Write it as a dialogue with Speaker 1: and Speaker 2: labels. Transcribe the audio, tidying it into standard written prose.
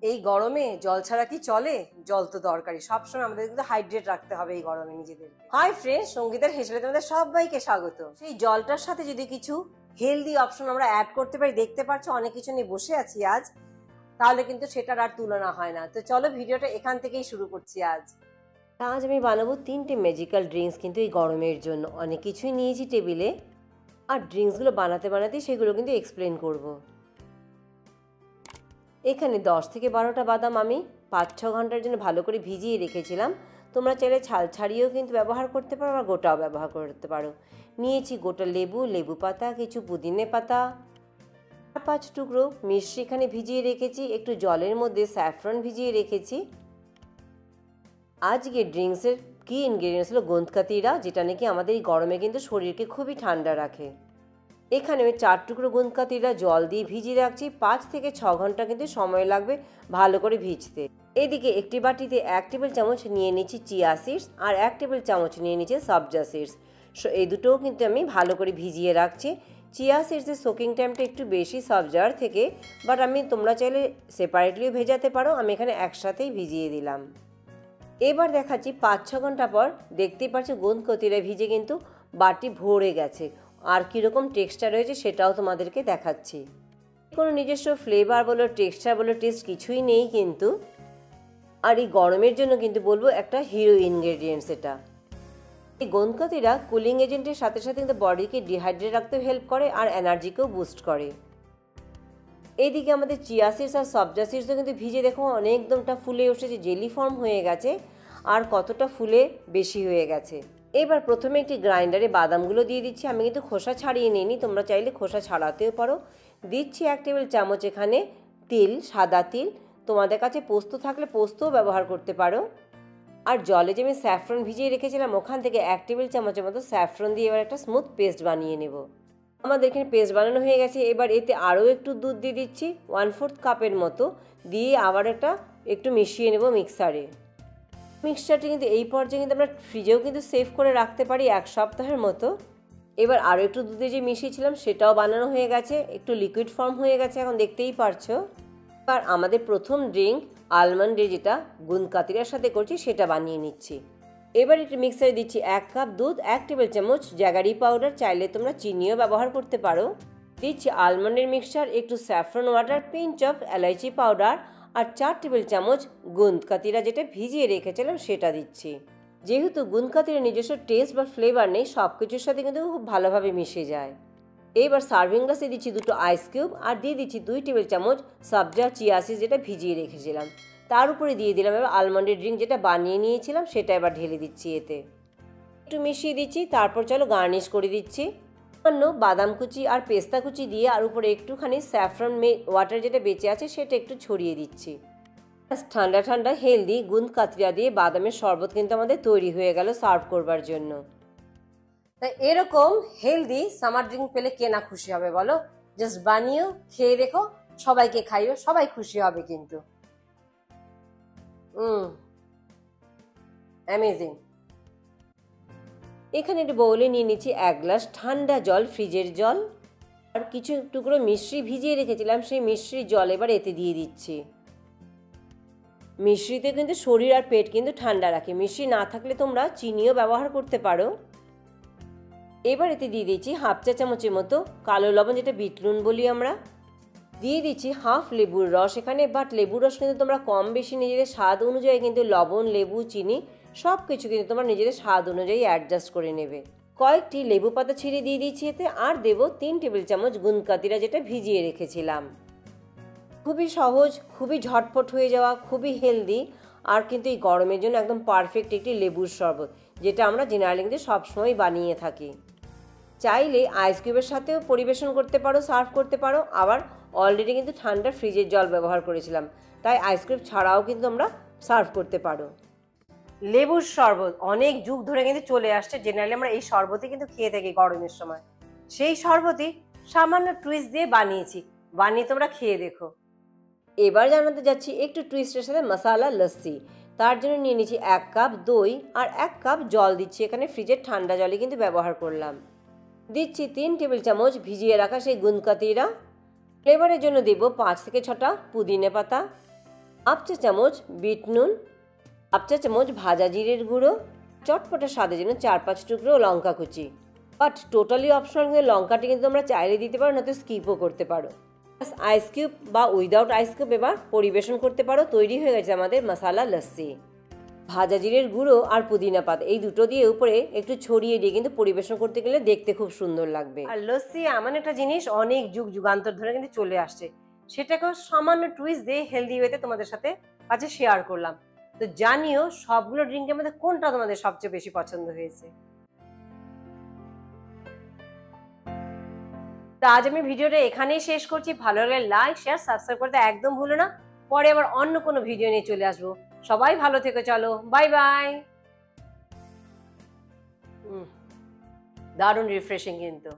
Speaker 1: এই গরমে জল ছাড়া কি চলে? জল তো দরকারি, সবসময় আমাদের কিন্তু হাইড্রেট রাখতে হবে এই গরমে নিজেদের। হাই ফ্রেন্ডস, সঙ্গীতের হেসেলে তোমাদের সবাইকে স্বাগত। সেই জলটার সাথে যদি কিছু হেলদি অপশন আমরা অ্যাড করতে পারি, দেখতে পাচ্ছ অনেক কিছু নিয়ে বসে আছি আজ, তাহলে কিন্তু সেটার আর তুলনা হয় না। তো চলো ভিডিওটা এখান থেকেই শুরু করছি আজ আমি বানাবো 3টে ম্যাজিক্যাল ড্রিঙ্কস, কিন্তু এই গরমের জন্য অনেক কিছুই নিয়েছি টেবিলে, আর ড্রিঙ্কসগুলো বানাতে বানাতেই সেগুলো কিন্তু এক্সপ্লেন করব। এখানে 10 থেকে 12টা বাদাম আমি 5-6 ঘন্টার জন্য ভালো করে ভিজিয়ে রেখেছিলাম। তোমরা চাইলে ছাল ছাড়িয়েও কিন্তু ব্যবহার করতে পারো, আর গোটাও ব্যবহার করতে পারো। নিয়েছি গোটা লেবু, লেবু পাতা, কিছু পুদিনে পাতা, 4-5 টুকরো মিশ্রি এখানে ভিজিয়ে রেখেছি। একটু জলের মধ্যে স্যাফরন ভিজিয়ে রেখেছি। আজকে ড্রিঙ্কসের কি ইনগ্রেডিয়েন্টস হলো গোন্দকাতিরা, যেটা নাকি আমাদের এই গরমে কিন্তু শরীরকে খুবই ঠান্ডা রাখে। এখানে আমি 4 টুকরো গোন্দকাতিরা জল দিয়ে ভিজিয়ে রাখছি। 5 থেকে 6 ঘন্টা কিন্তু সময় লাগবে ভালো করে ভিজতে। এদিকে একটি বাটিতে 1 টেবিল চামচ নিয়ে নিচ্ছি চিয়া সিডস, আর 1 টেবিল চামচ নিয়ে নিচ্ছি সবজা সিডস। এই দুটোও কিন্তু আমি ভালো করে ভিজিয়ে রাখছি। চিয়া সিডসের সোকিং টাইমটা একটু বেশি সবজার থেকে, বাট তোমরা চাইলে সেপারেটলিও ভেজাতে পারো। আমি এখানে একসাথেই ভিজিয়ে দিলাম। এবার দেখাচ্ছি 5-6 ঘন্টা পর। দেখতেই পাচ্ছ গোন্দকাতিরা ভিজে কিন্তু বাটি ভরে গেছে, আর কীরকম টেক্সচার হয়েছে সেটাও তোমাদেরকে দেখাচ্ছি। কোনো নিজস্ব ফ্লেভার বলো, টেক্সচার বলো, টেস্ট কিছুই নেই কিন্তু। আর এই গরমের জন্য কিন্তু বলবো একটা হিরো ইনগ্রেডিয়েন্টস এটা। এই গোন্দকাতিরা কুলিং এজেন্টের সাথে সাথে কিন্তু বডিকে ডিহাইড্রেট রাখতেও হেল্প করে, আর এনার্জিকেও বুস্ট করে। এইদিকে আমাদের চিয়া সিডস আর সবজা সিডসও কিন্তু ভিজে দেখো অনেকদমটা ফুলে উঠেছে, জেলি ফর্ম হয়ে গেছে, আর কতটা ফুলে বেশি হয়ে গেছে। এবার প্রথমে একটি গ্রাইন্ডারে বাদামগুলো দিয়ে দিচ্ছি। আমি কিন্তু খোসা ছাড়িয়ে নিইনি, তোমরা চাইলে খোসা ছাড়াতেও পারো। দিচ্ছি 1 টেবিল চামচ এখানে তিল, সাদা তিল। তোমাদের কাছে পোস্ত থাকলে পোস্তও ব্যবহার করতে পারো। আর জলে যে আমি স্যাফরন ভিজিয়ে রেখেছিলাম, ওখান থেকে 1 টেবিল চামচের মতো স্যাফরন দিয়ে এবার একটা স্মুথ পেস্ট বানিয়ে নেব। আমাদের এখানে পেস্ট বানানো হয়ে গেছে। এবার এতে আরও একটু দুধ দিয়ে দিচ্ছি, 1/4 কাপের মতো দিয়ে আবার একটু মিশিয়ে নেব মিক্সারে। মিক্সচারটি কিন্তু এই পর্যায়ে কিন্তু আমরা ফ্রিজেও কিন্তু সেভ করে রাখতে পারি 1 সপ্তাহের মতো। এবার আরও একটু দুধে যে মিশিয়েছিলাম সেটাও বানানো হয়ে গেছে, একটু লিকুইড ফর্ম হয়ে গেছে, এখন দেখতেই পারছো। আর আমাদের প্রথম ড্রিঙ্ক আলমন্ডের, যেটা গোন্দকাতিরার সাথে করছি, সেটা বানিয়ে নিচ্ছি। এবার একটু মিক্সারে দিচ্ছি 1 কাপ দুধ, 1 টেবিল চামচ জ্যাগারি পাউডার, চাইলে তোমরা চিনিও ব্যবহার করতে পারো। দিচ্ছি আলমন্ডের মিক্সচার, একটু স্যাফরন ওয়াটার, পিঞ্চ অফ এলাইচি পাউডার, আর 4 টেবিল চামচ গোন্দকাতিরা যেটা ভিজিয়ে রেখেছিলাম সেটা দিচ্ছি। যেহেতু গোন্দকাতিরা নিজস্ব টেস্ট বা ফ্লেভার নেই, সব কিছুর সাথে কিন্তু খুব ভালোভাবে মিশে যায়। এবার সার্ভিং গ্লাসে দিচ্ছি 2টো আইস কিউব, আর দিয়ে দিচ্ছি 2 টেবিল চামচ সবজা চিয়া সিডস যেটা ভিজিয়ে রেখেছিলাম। তার উপরে দিয়ে দিলাম এবার আলমন্ডের ড্রিঙ্ক যেটা বানিয়ে নিয়েছিলাম, সেটা এবার ঢেলে দিচ্ছি। এতে একটু মিশিয়ে দিচ্ছি, তারপর চলো গার্নিশ করে দিচ্ছি। অন্য বাদাম কুচি আর পেস্তা কুচি দিয়ে, আর উপরে একটুখানি স্যাফরন ওয়াটার যেটা বেঁচে আছে সেটা একটু ছড়িয়ে দিচ্ছি। ঠান্ডা ঠান্ডা হেলদি গোন্দকাতিরা দিয়ে বাদামের শরবত কিন্তু আমাদের তৈরি হয়ে গেল সার্ভ করবার জন্য। তাই এরকম হেলদি সামার ড্রিঙ্ক পেলে কে না খুশি হবে বলো? জাস্ট বানিয়েও খেয়ে দেখো, সবাইকে খাইও, সবাই খুশি হবে কিন্তু। অ্যামেজিং। এখানে একটু বাউলে নিয়ে নিচ্ছি 1 গ্লাস ঠান্ডা জল, ফ্রিজের জল, আর কিছু টুকরো মিশ্রি ভিজিয়ে রেখেছিলাম, সেই মিশ্রির জল এবার এতে দিয়ে দিচ্ছি। মিশ্রিতে কিন্তু শরীর আর পেট কিন্তু ঠান্ডা রাখে। মিশ্রি না থাকলে তোমরা চিনিও ব্যবহার করতে পারো। এবার এতে দিয়ে দিচ্ছি 1/2 চা চামচের মতো কালো লবণ, যেটা বিট নুন বলি আমরা। দিয়ে দিচ্ছি 1/2 লেবুর রস এখানে, বাট লেবুর রস কিন্তু তোমরা কম বেশি নিজেদের স্বাদ অনুযায়ী কিন্তু লবণ, লেবু, চিনি সব কিছু কিন্তু তোমরা নিজেদের স্বাদ অনুযায়ী অ্যাডজাস্ট করে নেবে। কয়েকটি লেবু পাতা ছিঁড়ে দিয়ে দিচ্ছি এতে, আর দেব 3 টেবিল চামচ গোন্দকাতিরা যেটা ভিজিয়ে রেখেছিলাম। খুবই সহজ, খুবই ঝটপট হয়ে যাওয়া, খুবই হেলদি, আর কিন্তু এই গরমের জন্য একদম পারফেক্ট একটি লেবুর শরবত, যেটা আমরা জেনারেলি কিন্তু সবসময় বানিয়ে থাকি। চাইলে আইস কিউবের সাথেও পরিবেশন করতে পারো, সার্ভ করতে পারো। আবার অলরেডি কিন্তু ঠান্ডা ফ্রিজের জল ব্যবহার করেছিলাম, তাই আইস কিউব ছাড়াও কিন্তু আমরা সার্ভ করতে পারো। লেবুর শরবত অনেক যুগ ধরে কিন্তু চলে আসছে, জেনারেলি আমরা এই শরবতই কিন্তু খেয়ে থাকি গরমের সময়। সেই শরবতই সামান্য টুইস্ট দিয়ে বানিয়েছি, বানিয়ে তোমরা খেয়ে দেখো। এবার জানাতে যাচ্ছি একটু টুইস্টের সাথে মশালা লস্যি। তার জন্য নিয়ে নিচ্ছি 1 কাপ দই আর 1 কাপ জল দিচ্ছি এখানে, ফ্রিজের ঠান্ডা জলই কিন্তু ব্যবহার করলাম। দিচ্ছি 3 টেবিল চামচ ভিজিয়ে রাখা সেই গোন্দকাতিরা। ফ্লেভারের জন্য দেব 5 থেকে 6টা পুদিনে পাতা। হাফ চা চামচ বিট নুন, হাফ চা চামচ ভাজা জিরের গুঁড়ো, চটপটা স্বাদের জন্য 4-5 টুকরো লঙ্কা কুচি। বাট টোটালি অপশনাল, কিন্তু লঙ্কাটি কিন্তু তোমরা চাইলে দিতে পারো, নয়তো স্কিপও করতে পারো। আইস কিউব বা উইদাউট আইস কিউব এবার পরিবেশন করতে পারো। তৈরি হয়ে গেছে আমাদের মশালা লস্যি। ভাজা জিরের গুঁড়ো আর পুদিনা পাতা এই দুটো দিয়ে উপরে একটু ছড়িয়ে দিয়ে কিন্তু পরিবেশন করতে গেলে দেখতে খুব সুন্দর লাগবে। আর লস্যি এমন একটা জিনিস অনেক যুগ যুগান্তর ধরে কিন্তু চলে আসছে, সেটাকেও সামান্য টুইস্ট দিয়ে হেলদি ওয়েতে তোমাদের সাথে কাছে শেয়ার করলাম। তো জানিও সবগুলো ড্রিঙ্কের মধ্যে কোনটা তোমাদের সবচেয়ে বেশি পছন্দ হয়েছে। তো আজ আমি ভিডিওটা এখানেই শেষ করছি। ভালো লাগলে লাইক, শেয়ার, সাবস্ক্রাইব করতে একদম ভুলো না। পরে আবার অন্য কোনো ভিডিও নিয়ে চলে আসবো। সবাই ভালো থেকো, চলো বাই বাই। দারুণ রিফ্রেশিং কিন্তু।